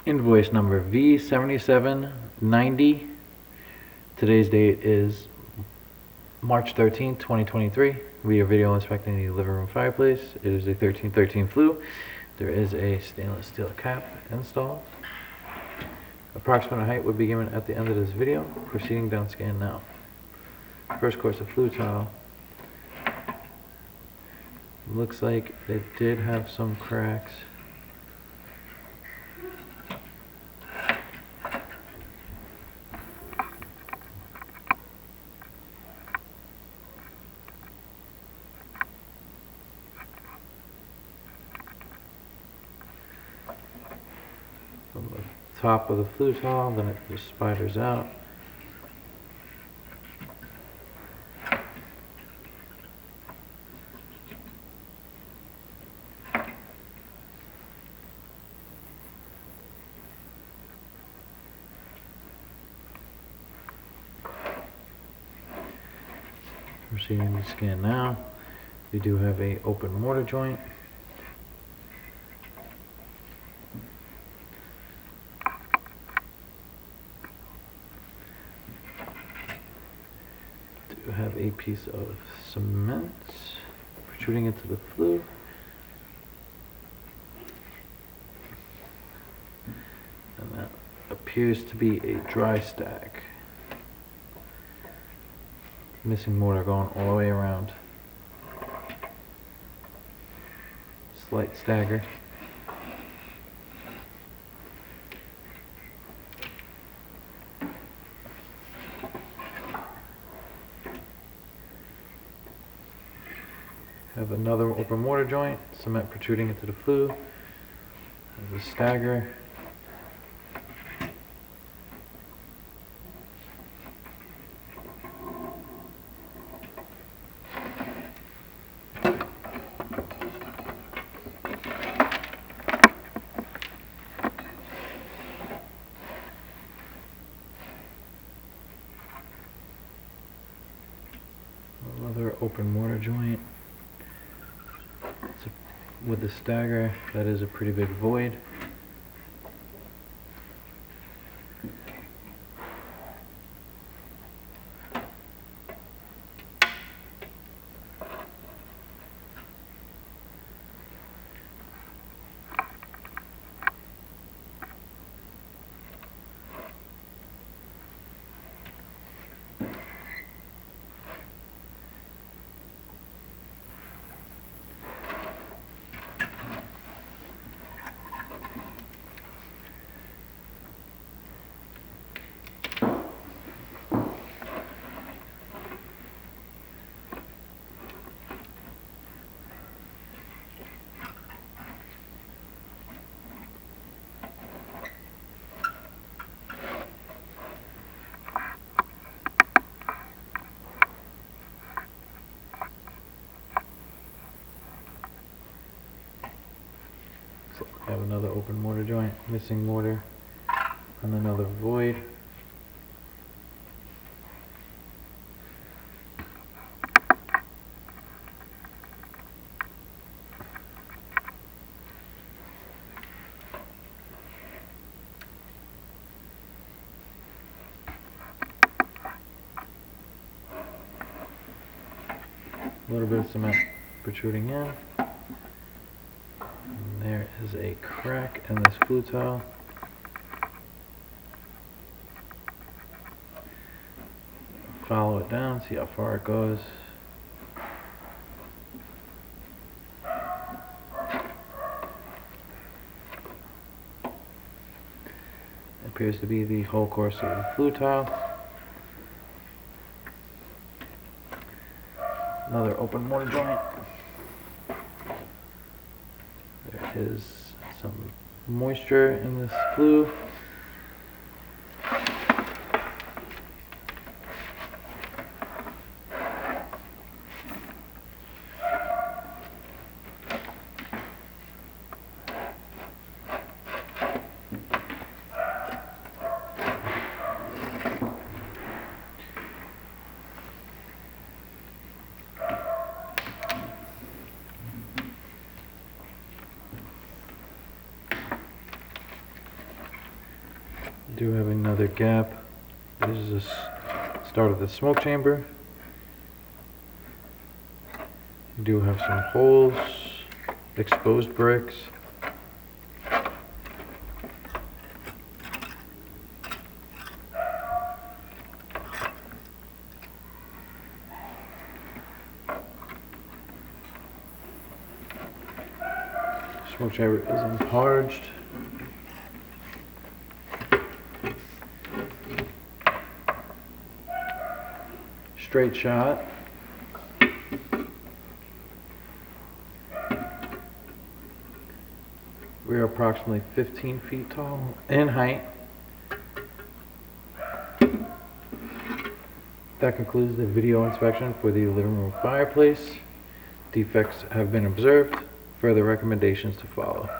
Invoice number V7790. Today's date is March 13th, 2023. We are video inspecting the living room fireplace. It is a 1313 flue. There is a stainless steel cap installed. Approximate height would be given at the end of this video. Proceeding down scan now. First course of flue tile. Looks like it did have some cracks. From the top of the flue tile, then it just spiders out. Proceeding to scan now. We do have a open mortar joint. Do have a piece of cement protruding into the flue. And that appears to be a dry stack. Missing mortar going all the way around. Slight stagger. Have another open mortar joint, cement protruding into the flue. There's a stagger. Another open mortar joint. With the stagger, that is a pretty big void. I have another open mortar joint, missing mortar, and another void. A little bit of cement protruding in. And there is a crack in this flue tile. Follow it down, see how far it goes. It appears to be the whole course of the flue tile. Another open mortar joint. There is some moisture in this flue. do have another gap. This is the start of the smoke chamber. We do have some holes, exposed bricks. Smoke chamber is enlarged. Straight shot. We are approximately 15 feet tall in height. That concludes the video inspection for the living room fireplace. Defects have been observed. Further recommendations to follow.